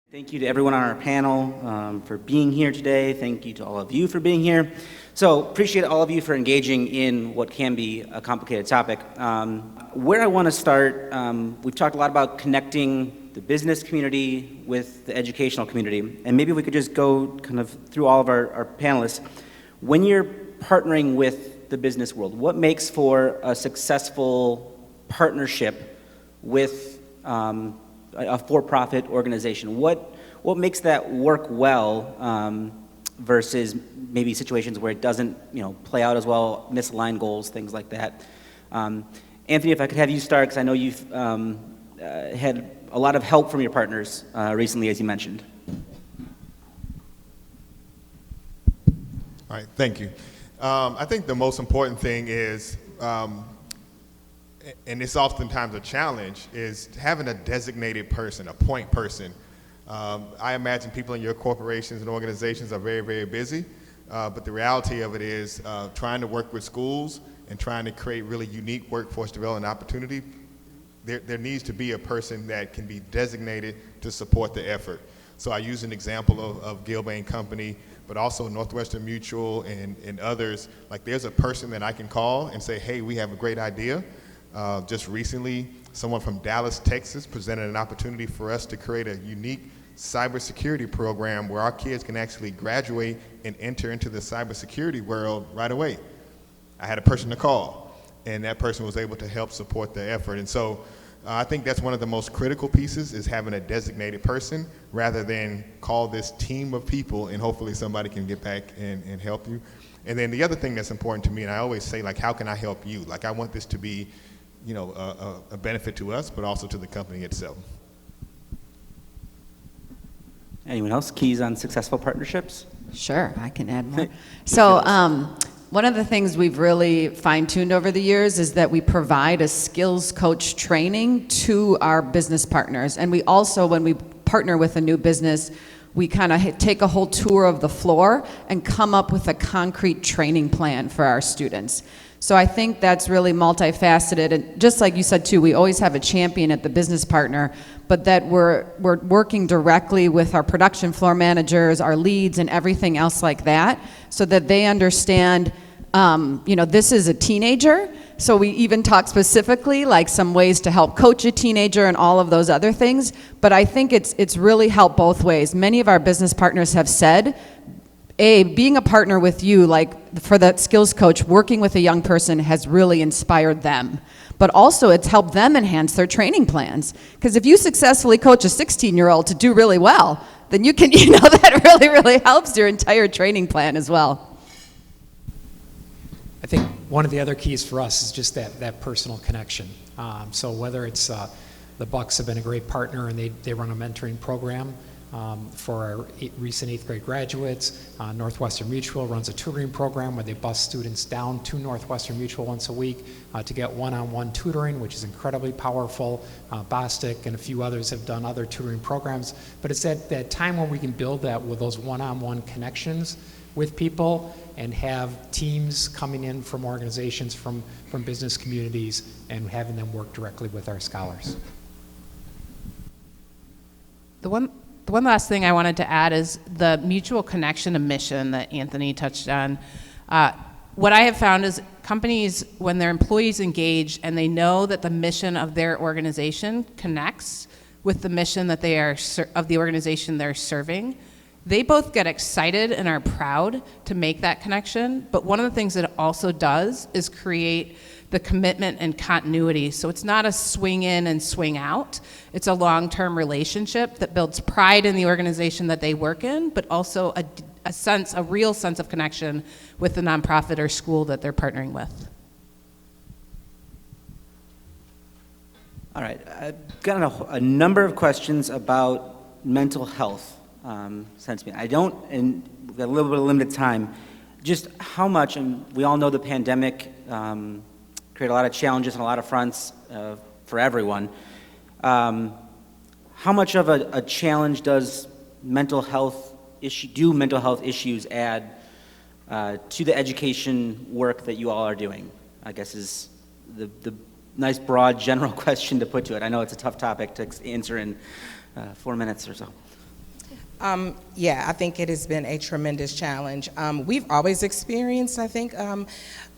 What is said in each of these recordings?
Thank you to everyone on our panel for being here today. Thank you to all of you for being here. So appreciate all of you for engaging in what can be a complicated topic. Where I want to start, we've talked a lot about connecting the business community with the educational community, and maybe we could just go kind of through all of our panelists. When you're partnering with the business world, what makes for a successful partnership with a for-profit organization? What makes that work well versus maybe situations where it doesn't, play out as well, misaligned goals, things like that? Anthony, if I could have you start, because I know you've had a lot of help from your partners recently, as you mentioned. All right, thank you. I think the most important thing is, and it's oftentimes a challenge, is having a designated person, a point person. I imagine people in your corporations and organizations are very, very busy, but the reality of it is trying to work with schools and trying to create really unique workforce development opportunity, there needs to be a person that can be designated to support the effort. So I use an example of Gilbane Company, but also Northwestern Mutual and others. Like, there's a person that I can call and say, hey, we have a great idea. Just recently, someone from Dallas, Texas presented an opportunity for us to create a unique cybersecurity program where our kids can actually graduate and enter into the cybersecurity world right away. I had a person to call, and that person was able to help support the effort. And so I think that's one of the most critical pieces, is having a designated person rather than call this team of people and hopefully somebody can get back and help you. And then the other thing that's important to me, and I always say, like, how can I help you? Like, I want this to be a benefit to us, but also to the company itself. Anyone else? Keys on successful partnerships? Sure, I can add more. So one of the things we've really fine-tuned over the years is that we provide a skills coach training to our business partners. And we also, when we partner with a new business, we kind of take a whole tour of the floor and come up with a concrete training plan for our students. So I think that's really multifaceted, and just like you said too, we always have a champion at the business partner, but that we're working directly with our production floor managers, our leads, and everything else like that, so that they understand, this is a teenager. So we even talk specifically like some ways to help coach a teenager and all of those other things. But I think it's really helped both ways. Many of our business partners have said, being a partner with you, like for that skills coach, working with a young person has really inspired them. But also it's helped them enhance their training plans. Because if you successfully coach a 16-year-old to do really well, then you can, that really, really helps your entire training plan as well. I think one of the other keys for us is just that personal connection. So whether it's the Bucks have been a great partner, and they run a mentoring program for our recent 8th grade graduates. Northwestern Mutual runs a tutoring program where they bus students down to Northwestern Mutual once a week to get one-on-one tutoring, which is incredibly powerful. Bostic and a few others have done other tutoring programs. But it's that time where we can build that with those one-on-one connections with people and have teams coming in from organizations, from business communities, and having them work directly with our scholars. The one last thing I wanted to add is the mutual connection and mission that Anthony touched on. What I have found is companies, when their employees engage and they know that the mission of their organization connects with the mission that they are of the organization they're serving, they both get excited and are proud to make that connection. But one of the things that it also does is create the commitment and continuity. So it's not a swing in and swing out. It's a long-term relationship that builds pride in the organization that they work in, but also a real sense of connection with the nonprofit or school that they're partnering with. All right, I've got a number of questions about mental health. Sense me. I don't, and we've got a little bit of limited time, just how much, and we all know the pandemic created a lot of challenges on a lot of fronts for everyone. How much of a challenge does mental health issues add to the education work that you all are doing? I guess is the nice, broad, general question to put to it. I know it's a tough topic to answer in 4 minutes or so. Yeah, I think it has been a tremendous challenge. We've always experienced, I think,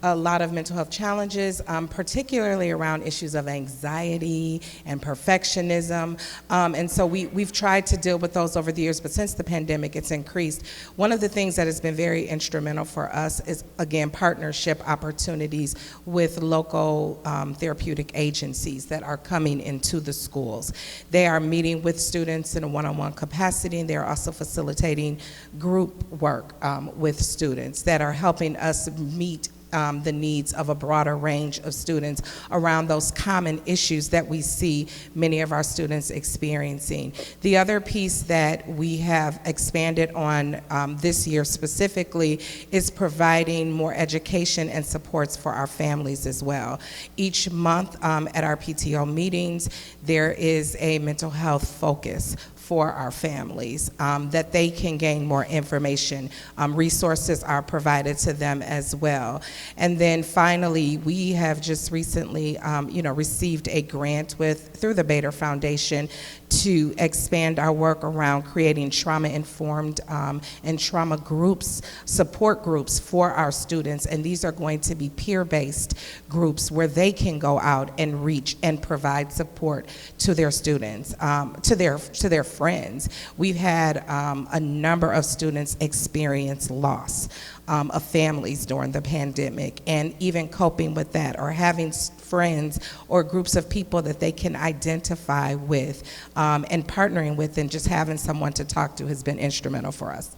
a lot of mental health challenges, particularly around issues of anxiety and perfectionism. And so we've tried to deal with those over the years, but since the pandemic, it's increased. One of the things that has been very instrumental for us is, again, partnership opportunities with local therapeutic agencies that are coming into the schools. They are meeting with students in a one-on-one capacity, and they're also facilitating group work with students that are helping us meet the needs of a broader range of students around those common issues that we see many of our students experiencing. The other piece that we have expanded on this year specifically is providing more education and supports for our families as well. Each month at our PTO meetings, there is a mental health focus for our families, that they can gain more information. Resources are provided to them as well. And then finally, we have just recently received a grant through the Bader Foundation to expand our work around creating trauma-informed and trauma groups, support groups for our students. And these are going to be peer-based groups where they can go out and reach and provide support to their students, to their friends. We've had a number of students experience loss of families during the pandemic, and even coping with that, or having friends or groups of people that they can identify with, and partnering with, and just having someone to talk to has been instrumental for us.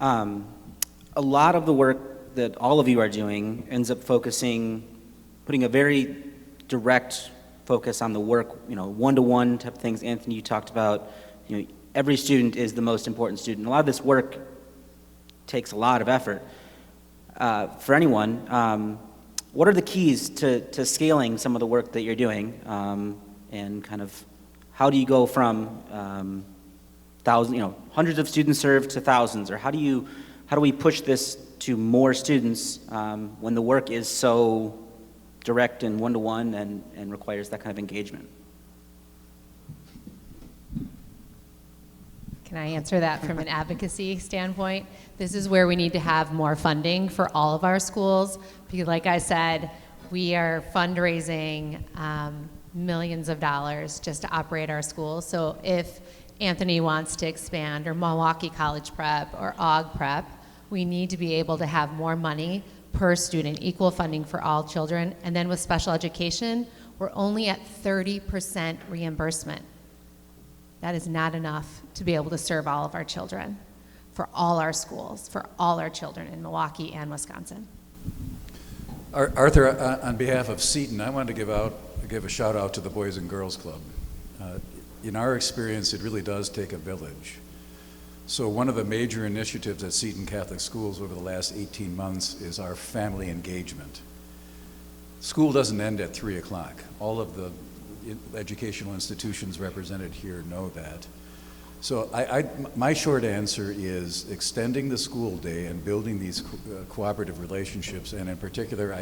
A lot of the work that all of you are doing ends up putting a very direct focus on the work, one-to-one type of things. Anthony, you talked about, every student is the most important student. A lot of this work takes a lot of effort. For anyone, what are the keys to scaling some of the work that you're doing, and kind of how do you go from hundreds of students served to thousands, or how do we push this to more students when the work is so direct and one-to-one and requires that kind of engagement? Can I answer that from an advocacy standpoint? This is where we need to have more funding for all of our schools, because like I said, we are fundraising millions of dollars just to operate our schools. So if Anthony wants to expand, or Milwaukee College Prep, or Aug Prep, we need to be able to have more money per student, equal funding for all children. And then with special education, we're only at 30% reimbursement. That is not enough to be able to serve all of our children, for all our schools, for all our children in Milwaukee and Wisconsin. Arthur, on behalf of Seton, I wanted to give a shout out to the Boys and Girls Club. In our experience, it really does take a village. So one of the major initiatives at Seton Catholic Schools over the last 18 months is our family engagement. School doesn't end at 3 o'clock. All of the educational institutions represented here know that. So my short answer is extending the school day and building these cooperative relationships, and in particular,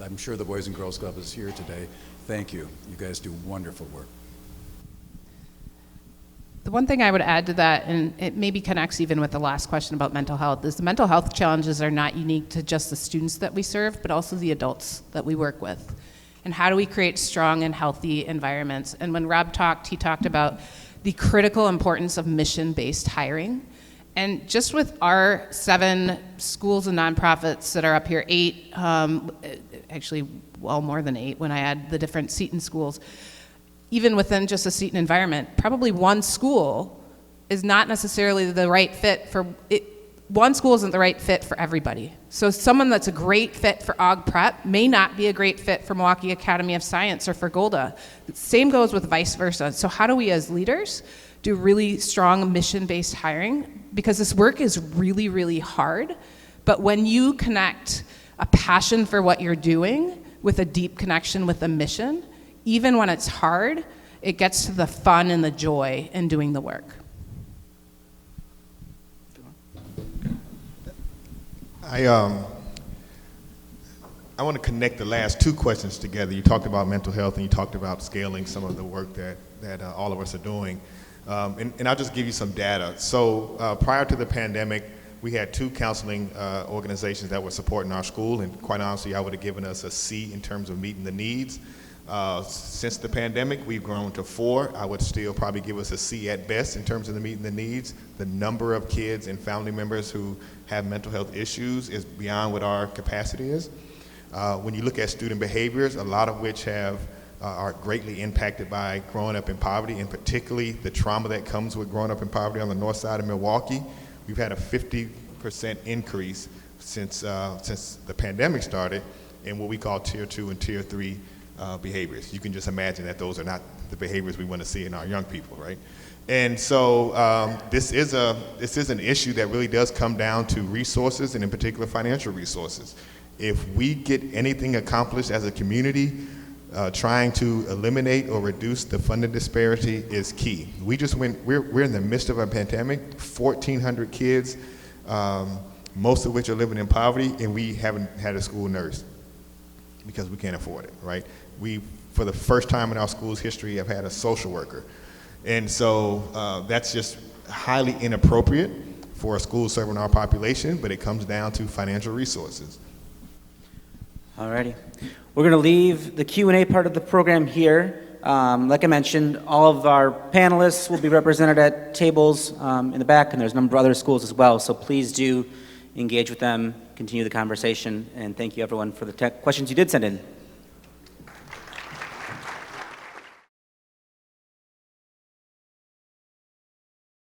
I'm sure the Boys and Girls Club is here today. Thank you. You guys do wonderful work. The one thing I would add to that, and it maybe connects even with the last question about mental health, is the mental health challenges are not unique to just the students that we serve, but also the adults that we work with. And how do we create strong and healthy environments? And when Robb talked, he talked about the critical importance of mission-based hiring. And just with our 7 schools and nonprofits that are up here, 8, actually well more than 8 when I add the different Seton schools, even within just a Seton environment, probably one school is not necessarily the right fit for it. One school isn't the right fit for everybody. So someone that's a great fit for Aug Prep may not be a great fit for Milwaukee Academy of Science or for Golda. Same goes with vice versa. So how do we as leaders do really strong mission-based hiring? Because this work is really, really hard. But when you connect a passion for what you're doing with a deep connection with a mission, even when it's hard, it gets to the fun and the joy in doing the work. I want to connect the last 2 questions together. You talked about mental health and you talked about scaling some of the work that that all of us are doing. And I'll just give you some data. So prior to the pandemic, we had 2 counseling organizations that were supporting our school, and quite honestly, I would have given us a C in terms of meeting the needs. Since the pandemic, we've grown to 4. I would still probably give us a C at best in terms of the meeting the needs. The number of kids and family members who have mental health issues is beyond what our capacity is. When you look at student behaviors, a lot of which are greatly impacted by growing up in poverty, and particularly the trauma that comes with growing up in poverty on the north side of Milwaukee. We've had a 50% increase since the pandemic started in what we call Tier 2 and Tier 3 behaviors. You can just imagine that those are not the behaviors we want to see in our young people, right? And so this is an issue that really does come down to resources, and in particular financial resources. If we get anything accomplished as a community, trying to eliminate or reduce the funding disparity is key. We're in the midst of a pandemic, 1,400 kids, most of which are living in poverty, and we haven't had a school nurse because we can't afford it, right? We, for the first time in our school's history, have had a social worker. And so that's just highly inappropriate for a school serving our population, but it comes down to financial resources. Alrighty. We're going to leave the Q&A part of the program here. Like I mentioned, all of our panelists will be represented at tables in the back, and there's a number of other schools as well, so please do engage with them, continue the conversation, and thank you everyone for the questions you did send in.